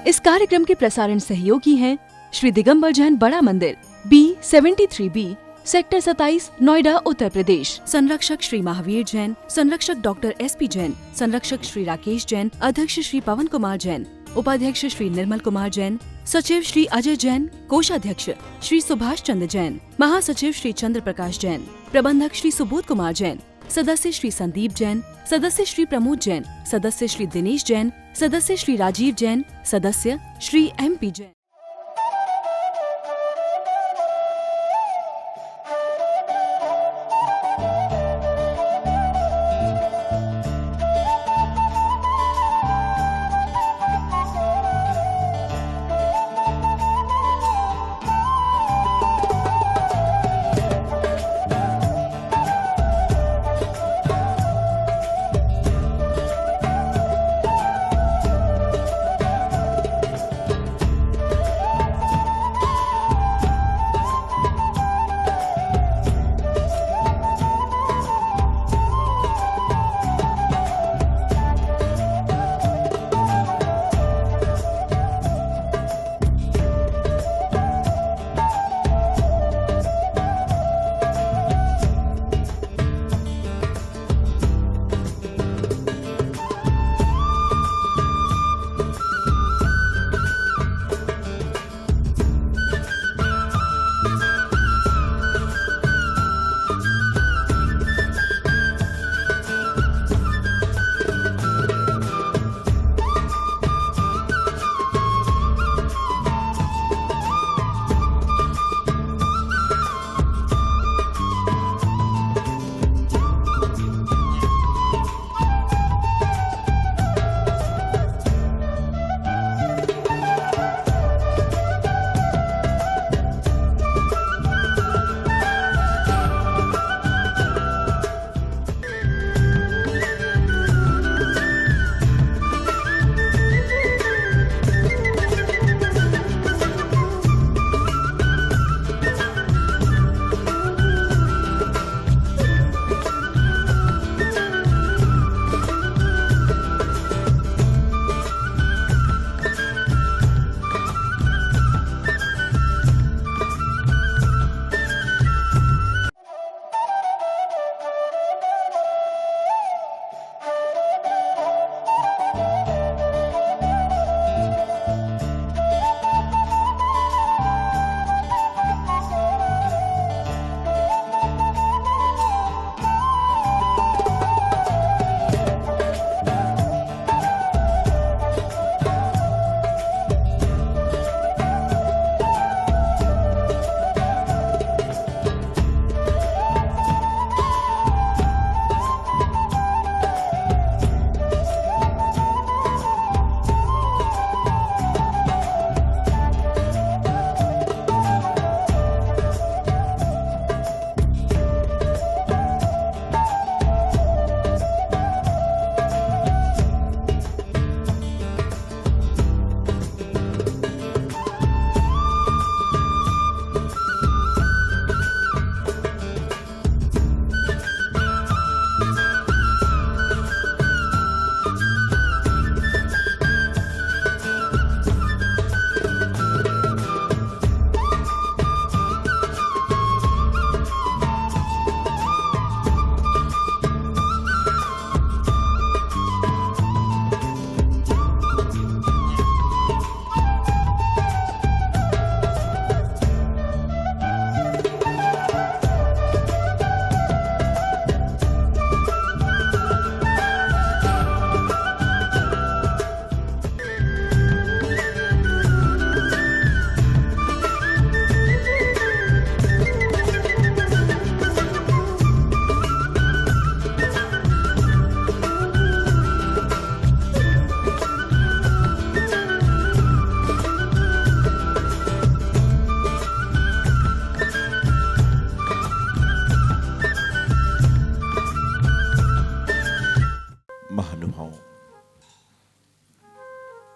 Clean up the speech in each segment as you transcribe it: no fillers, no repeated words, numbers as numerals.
इस कार्यक्रम के प्रसारण सहयोगी हैं श्री दिगंबर जैन बड़ा मंदिर, B73B, सेक्टर 27, नोएडा, उत्तर प्रदेश। संरक्षक श्री महावीर जैन, संरक्षक डॉक्टर SP जैन, संरक्षक श्री राकेश जैन, अध्यक्ष श्री पवन कुमार जैन, उपाध्यक्ष श्री निर्मल कुमार जैन, सचिव श्री अजय जैन, कोषाध्यक्ष श्री सुभाष चंद्र जैन, महासचिव श्री चंद्र प्रकाश जैन, प्रबंधक श्री सुबोध कुमार जैन, सदस्य श्री संदीप जैन, सदस्य श्री प्रमोद जैन, सदस्य श्री दिनेश जैन, सदस्य श्री राजीव जैन, सदस्य श्री MP जैन।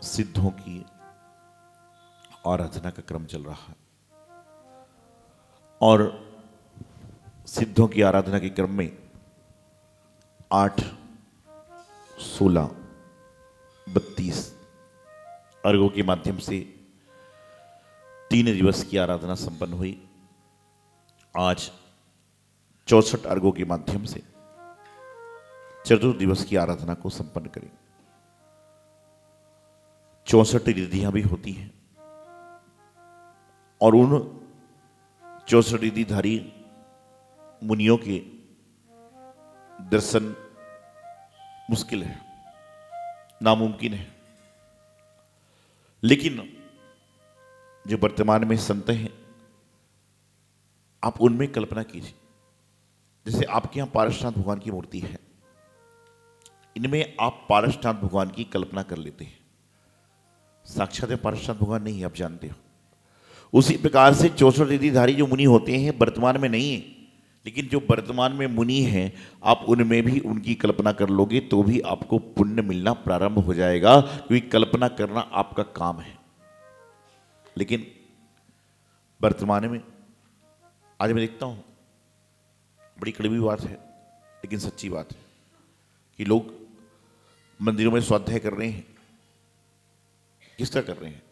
सिद्धों की आराधना का क्रम चल रहा है और सिद्धों की आराधना के क्रम में 8, 16, 32, अर्घों के माध्यम से 3 दिवस की आराधना संपन्न हुई। आज 64 अर्घों के माध्यम से चतुर्थ दिवस की आराधना को संपन्न करें। 64 रिद्धियां भी होती हैं और उन 64 रिद्धिधारी मुनियों के दर्शन मुश्किल है, नामुमकिन है। लेकिन जो वर्तमान में संत हैं, आप उनमें कल्पना कीजिए। जैसे आपके यहां पारसनाथ भगवान की मूर्ति है, इनमें आप पारसनाथ भगवान की कल्पना कर लेते हैं। साक्षात पारसनाथ भगवान नहीं है, आप जानते हो। उसी प्रकार से 64 रिद्धिधारी जो मुनि होते हैं वर्तमान में नहीं है, लेकिन जो वर्तमान में मुनि हैं आप उनमें भी उनकी कल्पना कर लोगे तो भी आपको पुण्य मिलना प्रारंभ हो जाएगा, क्योंकि कल्पना करना आपका काम है। लेकिन वर्तमान में आज मैं देखता हूं, बड़ी कड़वी बात है लेकिन सच्ची बात है, कि लोग मंदिरों में स्वाध्याय कर रहे हैं। किसका कर रहे हैं?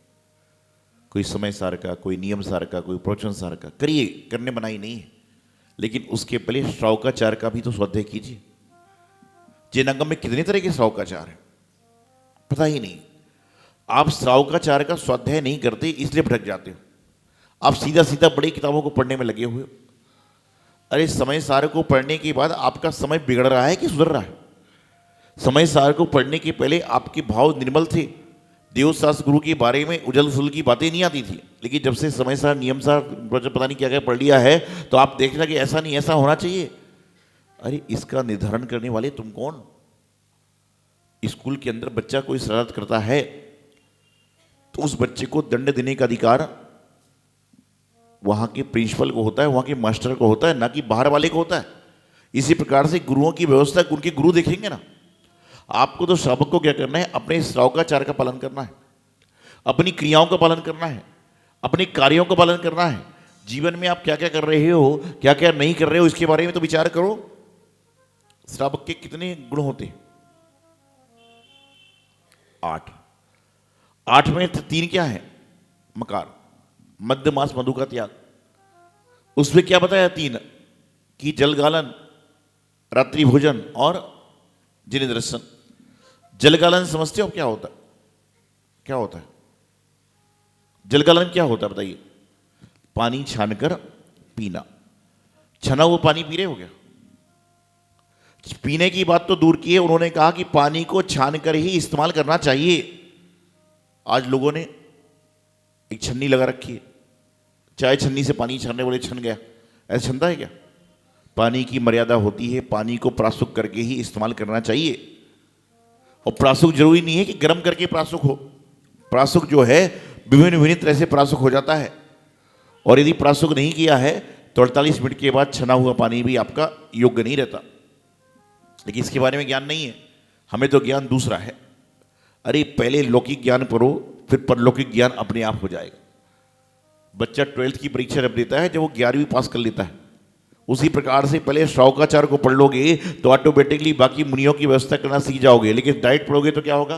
कोई समय सार का, कोई नियम सार का, कोई प्रवचन सार का। करिए, करने मनाही नहीं है, लेकिन उसके पहले श्रावकाचार का भी तो स्वाध्याय कीजिए। जैनागम में कितने तरह के श्रावकाचार हैं पता ही नहीं। आप श्रावकाचार का स्वाध्याय नहीं करते इसलिए भटक जाते हो। आप सीधा सीधा बड़ी किताबों को पढ़ने में लगे हुए हो। अरे समय सार को पढ़ने के बाद आपका समय बिगड़ रहा है कि सुधर रहा है? समय सार को पढ़ने के पहले आपके भाव निर्मल थे, देवशास्त्र गुरु के बारे में उजल फुल की बातें नहीं आती थी। लेकिन जब से समय सार, नियम सार, पता नहीं क्या क्या पढ़ लिया है, तो आप देखना कि ऐसा नहीं, ऐसा होना चाहिए। अरे इसका निर्धारण करने वाले तुम कौन? स्कूल के अंदर बच्चा कोई शरारत करता है तो उस बच्चे को दंड देने का अधिकार वहां के प्रिंसिपल को होता है, वहां के मास्टर को होता है, ना कि बाहर वाले को होता है। इसी प्रकार से गुरुओं की व्यवस्था उनके गुरु देखेंगे ना। आपको तो श्रावक को क्या करना है? अपने श्रावकाचार का पालन करना है, अपनी क्रियाओं का पालन करना है, अपने कार्यों का पालन करना है। जीवन में आप क्या क्या कर रहे हो, क्या क्या नहीं कर रहे हो, इसके बारे में तो विचार करो। श्रावक के कितने गुण होते हैं? 8 में 3 क्या है? मकार, मध्य मास, मधु का त्याग। उसमें क्या बताया? 3 कि जलगालन, रात्रि भोजन और जिन दर्शन। जलगालन समझते हो क्या होता है? क्या होता है जलगालन? क्या होता है बताइए? पानी छानकर पीना। छना हुआ पानी पी रहे हो क्या? पीने की बात तो दूर की है, उन्होंने कहा कि पानी को छानकर ही इस्तेमाल करना चाहिए। आज लोगों ने एक छन्नी लगा रखी है, चाय छन्नी से पानी छानने वाले छन गया। ऐसा छनता है क्या? पानी की मर्यादा होती है, पानी को प्रासुक करके ही इस्तेमाल करना चाहिए। और प्रासुक जरूरी नहीं है कि गर्म करके प्रासुक हो। प्रासुक जो है विभिन्न विभिन्न तरह से प्रासुक हो जाता है, और यदि प्रासुक नहीं किया है तो 48 मिनट के बाद छना हुआ पानी भी आपका योग्य नहीं रहता। लेकिन इसके बारे में ज्ञान नहीं है, हमें तो ज्ञान दूसरा है। अरे पहले लौकिक ज्ञान पढ़ो, फिर परलौकिक ज्ञान अपने आप हो जाएगा। बच्चा 12th की परीक्षा जब देता है, जब वो 11वीं पास कर लेता है, उसी प्रकार से पहले श्रावकाचार को पढ़ लोगे तो ऑटोमेटिकली बाकी मुनियों की व्यवस्था करना सीख जाओगे। लेकिन डाइट पढ़ोगे तो क्या होगा?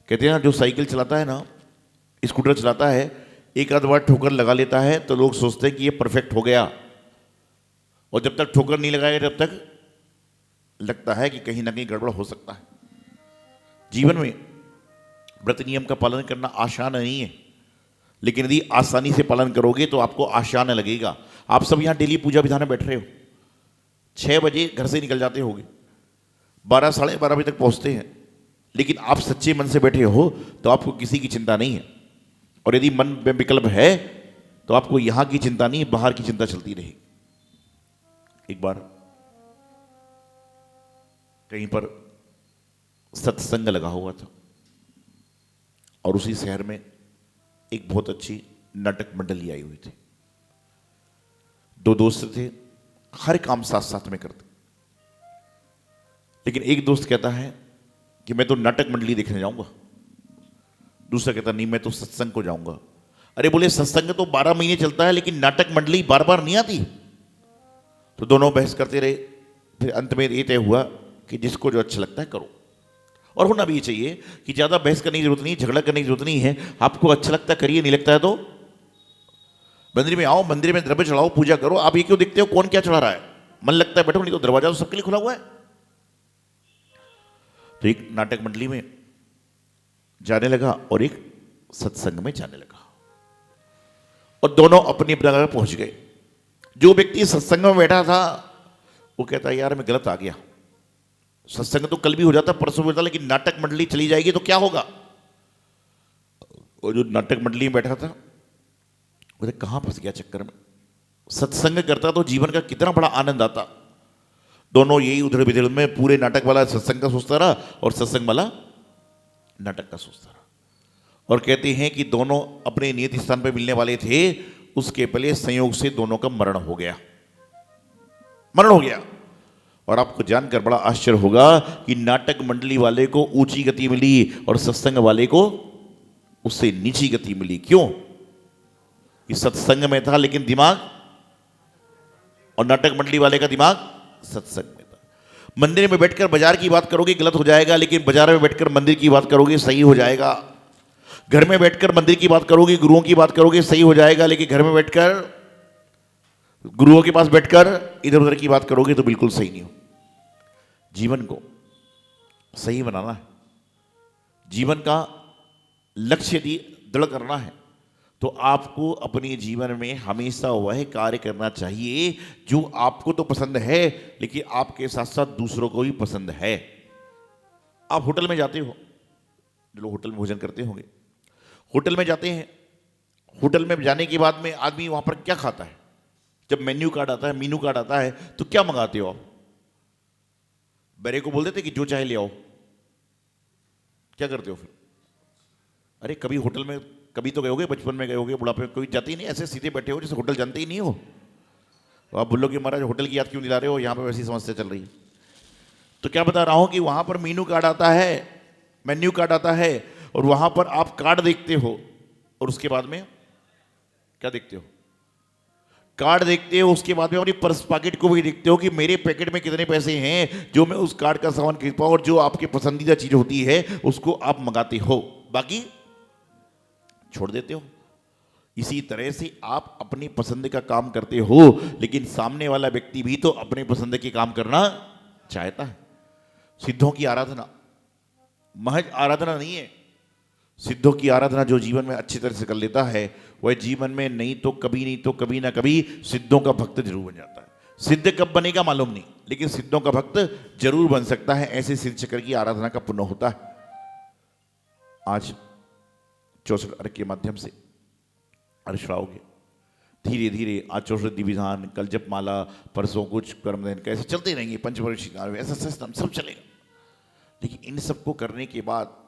कहते हैं ना, जो साइकिल चलाता है ना, स्कूटर चलाता है, एक आध बार ठोकर लगा लेता है तो लोग सोचते हैं कि ये परफेक्ट हो गया, और जब तक ठोकर नहीं लगाएगा तब तक लगता है कि कहीं ना कहीं गड़बड़ हो सकता है। जीवन में व्रत नियम का पालन करना आसान नहीं है, लेकिन यदि आसानी से पालन करोगे तो आपको आसान लगेगा। आप सब यहाँ डेली पूजा विधान में बैठ रहे हो, 6 बजे घर से निकल जाते होगे, 12 साढ़े 12 बजे तक पहुँचते हैं, लेकिन आप सच्चे मन से बैठे हो तो आपको किसी की चिंता नहीं है। और यदि मन में विकल्प है तो आपको यहाँ की चिंता नहीं, बाहर की चिंता चलती रहेगी। एक बार कहीं पर सत्संग लगा हुआ था, और उसी शहर में एक बहुत अच्छी नाटक मंडली आई हुई थी। 2 दोस्त थे, हर काम साथ साथ में करते। लेकिन एक दोस्त कहता है कि मैं तो नाटक मंडली देखने जाऊंगा, दूसरा कहता नहीं मैं तो सत्संग को जाऊंगा। अरे बोले सत्संग तो 12 महीने चलता है, लेकिन नाटक मंडली बार बार नहीं आती। तो दोनों बहस करते रहे, फिर अंत में ये तय हुआ कि जिसको जो अच्छा लगता है करो। और होना भी ये चाहिए कि ज़्यादा बहस करने की जरूरत नहीं, झगड़ा करने की जरूरत नहीं है। आपको अच्छा लगता है करिए, नहीं लगता है तो मंदिर में आओ, मंदिर में द्रव्य चढ़ाओ, पूजा करो। आप ये क्यों देखते हो कौन क्या चढ़ा रहा है? मन लगता है बैठो, नहीं तो दरवाजा तो सबके लिए खुला हुआ है। तो एक नाटक मंडली में जाने लगा और एक सत्संग में जाने लगा, और दोनों अपनी अपनी जगह पहुंच गए। जो व्यक्ति सत्संग में बैठा था वो कहता है यार मैं गलत आ गया, सत्संग तो कल भी हो जाता, परसों भी होता, लेकिन नाटक मंडली चली जाएगी तो क्या होगा। और जो नाटक मंडली में बैठा था वो कहां फंस गया चक्कर में। सत्संग करता तो जीवन का कितना बड़ा आनंद आता। दोनों यही उधर बिधर में, पूरे नाटक वाला सत्संग का सोचता रहा और सत्संग वाला नाटक का सोचता रहा। और कहते हैं कि दोनों अपने नियत स्थान पर मिलने वाले थे, उसके पहले संयोग से दोनों का मरण हो गया। मरण हो गया। और आपको जानकर बड़ा आश्चर्य होगा कि नाटक मंडली वाले को ऊंची गति मिली और सत्संग वाले को उससे नीची गति मिली। क्यों? कि सत्संग में था लेकिन दिमाग, और नाटक मंडली वाले का दिमाग सत्संग में था। मंदिर में बैठकर बाजार की बात करोगे गलत हो जाएगा, लेकिन बाजार में बैठकर मंदिर की बात करोगे सही हो जाएगा। घर में बैठकर मंदिर की बात करोगे, गुरुओं की बात करोगे सही हो जाएगा, लेकिन घर में बैठकर गुरुओं के पास बैठकर इधर उधर की बात करोगे तो बिल्कुल सही नहीं हो। जीवन को सही बनाना है, जीवन का लक्ष्य यदि दृढ़ करना है तो आपको अपने जीवन में हमेशा वह कार्य करना चाहिए जो आपको तो पसंद है, लेकिन आपके साथ साथ दूसरों को भी पसंद है। आप होटल में जाते हो, जो लोग होटल में भोजन करते होंगे, होटल में जाते हैं, होटल में जाने के बाद में आदमी वहां पर क्या खाता है? जब मेन्यू कार्ड आता है, मीनू कार्ड आता है, तो क्या मंगाते हो आप? बेरे को बोल देते कि जो चाहे ले आओ। क्या करते हो फिर? अरे कभी होटल में, कभी तो गए होगे, बचपन में गए होगे, बुढ़ापे में कोई जाते ही नहीं, ऐसे सीधे बैठे हो जैसे होटल जानते ही नहीं हो। तो आप बोलोगे महाराज होटल की याद क्यों दिला रहे हो, यहाँ पर वैसी समस्या चल रही है। तो क्या बता रहा हूं कि वहां पर मीनू कार्ड आता है, मेन्यू कार्ड आता है, और वहां पर आप कार्ड देखते हो, और उसके बाद में क्या देखते हो? कार्ड देखते हो, उसके बाद में अपनी पर्स पॉकेट को भी देखते हो कि मेरे पैकेट में कितने पैसे हैं जो मैं उस कार्ड का सामान खरीद पाऊं, और जो आपकी पसंदीदा चीज होती है उसको आप मंगाते हो, बाकी छोड़ देते हो। इसी तरह से आप अपनी पसंद का काम करते हो, लेकिन सामने वाला व्यक्ति भी तो अपने पसंद के काम करना चाहता है। सिद्धों की आराधना महज आराधना नहीं है। सिद्धों की आराधना जो जीवन में अच्छी तरह से कर लेता है, वह जीवन में नहीं तो कभी, नहीं तो कभी ना कभी सिद्धों का भक्त जरूर बन जाता है। सिद्ध कब बनेगा मालूम नहीं, लेकिन सिद्धों का भक्त जरूर बन सकता है। ऐसे सिद्ध चक्र की आराधना का पुण्य होता है। आज 64 अर्घ के माध्यम से अर्घ लाओगे, धीरे धीरे आज 64 विधान, कल जपमाला, परसों कुछ कर्मदान, कैसे चलते रहेंगे, पंचवर्षिकार ऐसा सिस्टम सब चलेगा। लेकिन इन सबको करने के बाद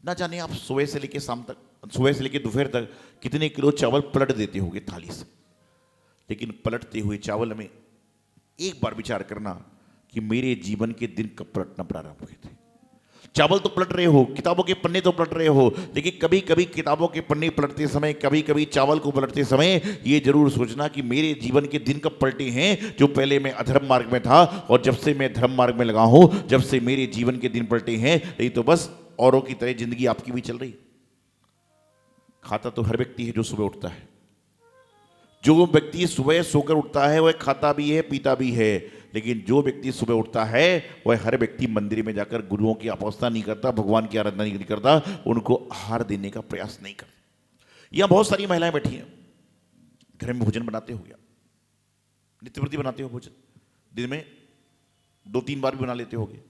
ना जाने आप सुबह से लेकर शाम तक, सुबह से लेकर दोपहर तक कितने किलो चावल पलट देते होगे थाली से। लेकिन पलटते हुए चावल में एक बार विचार करना कि मेरे जीवन के दिन कब पलटना प्रारंभ हुए थे। चावल तो पलट रहे हो, किताबों के पन्ने तो पलट रहे हो, लेकिन कभी कभी किताबों के पन्ने पलटते समय, कभी कभी चावल को पलटते समय ये जरूर सोचना कि मेरे जीवन के दिन कब पलटे हैं जो पहले मैं अधर्म मार्ग में था, और जब से मैं धर्म मार्ग में लगा हूं, जब से मेरे जीवन के दिन पलटे हैं। नहीं तो बस औरों की तरह जिंदगी आपकी भी चल रही। खाता तो हर व्यक्ति है जो सुबह उठता है। जो व्यक्ति सुबह सोकर उठता है वह खाता भी है, पीता भी है। लेकिन जो व्यक्ति सुबह उठता है वह हर व्यक्ति मंदिर में जाकर गुरुओं की उपासना नहीं करता, भगवान की आराधना नहीं करता, उनको आहार देने का प्रयास नहीं करता। यहां बहुत सारी महिलाएं बैठी हैं, घर में भोजन बनाते हो गया, नित्य प्रति बनाते हो भोजन, दिन में 2-3 बार भी बना लेते होगे।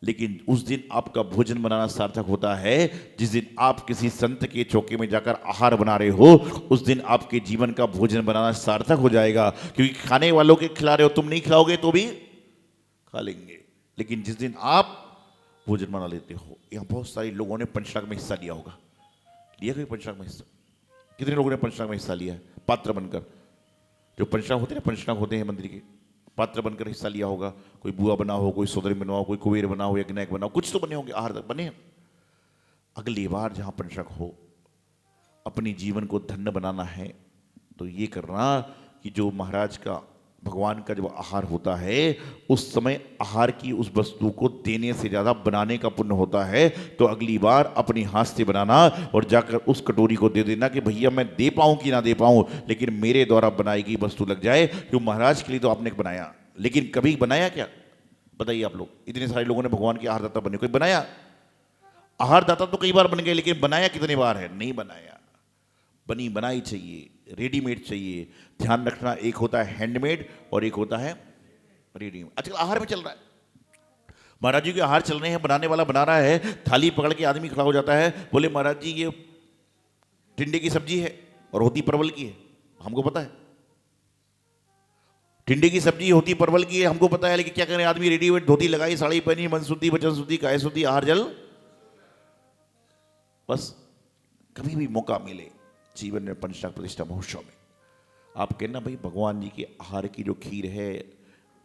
लेकिन उस दिन आपका भोजन बनाना सार्थक होता है जिस दिन आप किसी संत के चौके में जाकर आहार बना रहे हो। उस दिन आपके जीवन का भोजन बनाना सार्थक हो जाएगा, क्योंकि खाने वालों के खिला रहे हो, तुम नहीं खिलाओगे तो भी खा लेंगे। लेकिन जिस दिन आप भोजन बना लेते हो, यहाँ बहुत सारे लोगों ने पंचराग में हिस्सा लिया होगा। लिया कोई पंचराग में हिस्सा? कितने लोगों ने पंचराग में हिस्सा लिया है? पात्र बनकर, जो पंचराग होते हैं ना, पंचराग होते हैं मंदिर के, पात्र बनकर हिस्सा लिया होगा। कोई बुआ बना हो, कोई सोदरी बना हो, कोई कुबेर बना हो, यज्ञनायक बना हो, कुछ तो बने होंगे, आहार बने। अगली बार जहां पंचक हो, अपने जीवन को धन्य बनाना है तो ये करना कि जो महाराज का भगवान का जब आहार होता है उस समय आहार की उस वस्तु को देने से ज़्यादा बनाने का पुण्य होता है। तो अगली बार अपनी हाथ से बनाना और जाकर उस कटोरी को दे देना कि भैया मैं दे पाऊँ कि ना दे पाऊँ, लेकिन मेरे द्वारा बनाई गई वस्तु लग जाए। क्यों महाराज के लिए तो आपने बनाया, लेकिन कभी बनाया क्या? बताइए आप लोग, इतने सारे लोगों ने भगवान के आहारदाता बने, कोई बनाया? आहारदाता तो कई बार बन गए, लेकिन बनाया कितने बार है? नहीं बनाया। बनी बनाई चाहिए, रेडीमेड चाहिए। ध्यान रखना, एक होता है हैंडमेड और एक होता है रेडीमेड। आजकल आहार में चल रहा है, महाराज जी के आहार चल रहे हैं, बनाने वाला बना रहा है, थाली पकड़ के आदमी खड़ा हो जाता है, बोले महाराज जी ये टिंडे की सब्जी है और होती परवल की है, हमको पता है। टिंडे की सब्जी होती परवल की है, हमको पता है, लेकिन क्या करें आदमी? रेडीमेड धोती लगाई, साड़ी पहनी, मनसूती, वचन सूती, काय सूती, आहार जल। बस कभी भी मौका मिले जीवन में पंचनाग प्रतिष्ठा महोत्सव में आप कहना भाई भगवान जी के आहार की जो खीर है,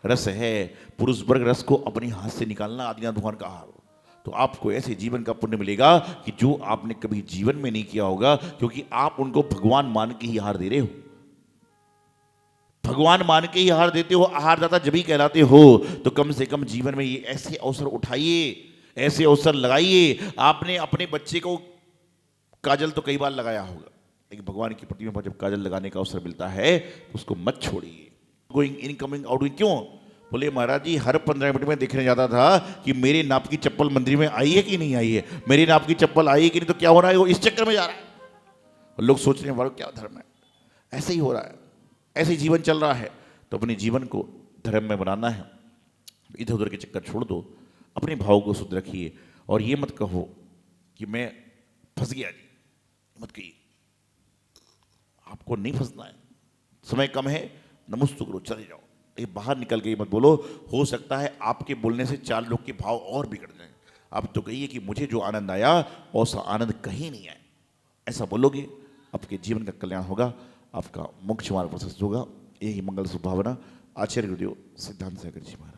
रस है, पुरुष वर्ग रस को अपने हाथ से निकालना, आदिनाथ भगवान का आहार हो, तो आपको ऐसे जीवन का पुण्य मिलेगा कि जो आपने कभी जीवन में नहीं किया होगा, क्योंकि आप उनको भगवान मान के ही आहार दे रहे हो। भगवान मान के ही आहार देते हो, आहारदाता जब ही कहलाते हो। तो कम से कम जीवन में ये ऐसे अवसर उठाइए, ऐसे अवसर लगाइए। आपने अपने बच्चे को काजल तो कई बार लगाया होगा, लेकिन भगवान की प्रतिमा पर जब काजल लगाने का अवसर मिलता है तो उसको मत छोड़िए। गोइंग इन कमिंग आउट, क्यों? बोले महाराज जी हर 15 मिनट में देखने जाता था कि मेरे नाप की चप्पल मंदिर में आई है कि नहीं आई है, मेरी नाप की चप्पल आई है कि नहीं, तो क्या हो रहा है? वो इस चक्कर में जा रहा है। और लोग सोच रहे हैं वालों क्या धर्म है, ऐसे ही हो रहा है, ऐसे ही जीवन चल रहा है। तो अपने जीवन को धर्म में बनाना है, इधर उधर के चक्कर छोड़ दो, अपने भाव को शुद्ध रखिए। और ये मत कहो कि मैं फंस गया जी, मत कहिए, आपको नहीं फंसना है। समय कम है, नमस्तु करो, चले जाओ, लेकिन बाहर निकल के मत बोलो। हो सकता है आपके बोलने से 4 लोग के भाव और बिगड़ जाएं। आप तो कहिए कि मुझे जो आनंद आया वैसा आनंद कहीं नहीं आया। ऐसा बोलोगे आपके जीवन का कल्याण होगा, आपका मोक्ष मार्ग प्रशस्त होगा। यही मंगल सुभावना आचार्य गुरुदेव सिद्धांत सागर जी महाराज।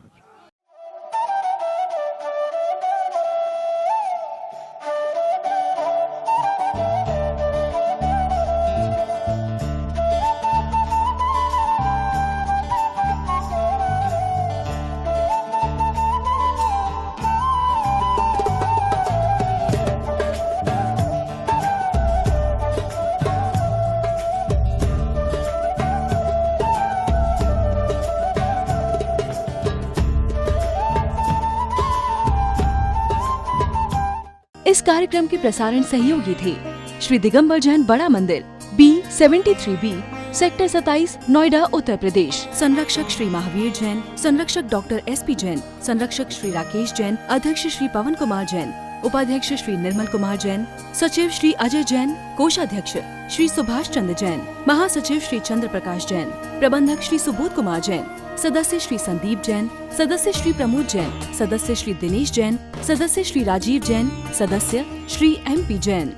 इस कार्यक्रम के प्रसारण सहयोगी थे श्री दिगंबर जैन बड़ा मंदिर, B73B, सेक्टर 27, नोएडा, उत्तर प्रदेश। संरक्षक श्री महावीर जैन, संरक्षक डॉक्टर SP जैन, संरक्षक श्री राकेश जैन, अध्यक्ष श्री पवन कुमार जैन, उपाध्यक्ष श्री निर्मल कुमार जैन, सचिव श्री अजय जैन, कोषाध्यक्ष श्री सुभाष चंद्र जैन, महासचिव श्री चंद्र प्रकाश जैन, प्रबंधक श्री सुबोध कुमार जैन, सदस्य श्री संदीप जैन, सदस्य श्री प्रमोद जैन, सदस्य श्री दिनेश जैन, सदस्य श्री राजीव जैन, सदस्य श्री MP जैन।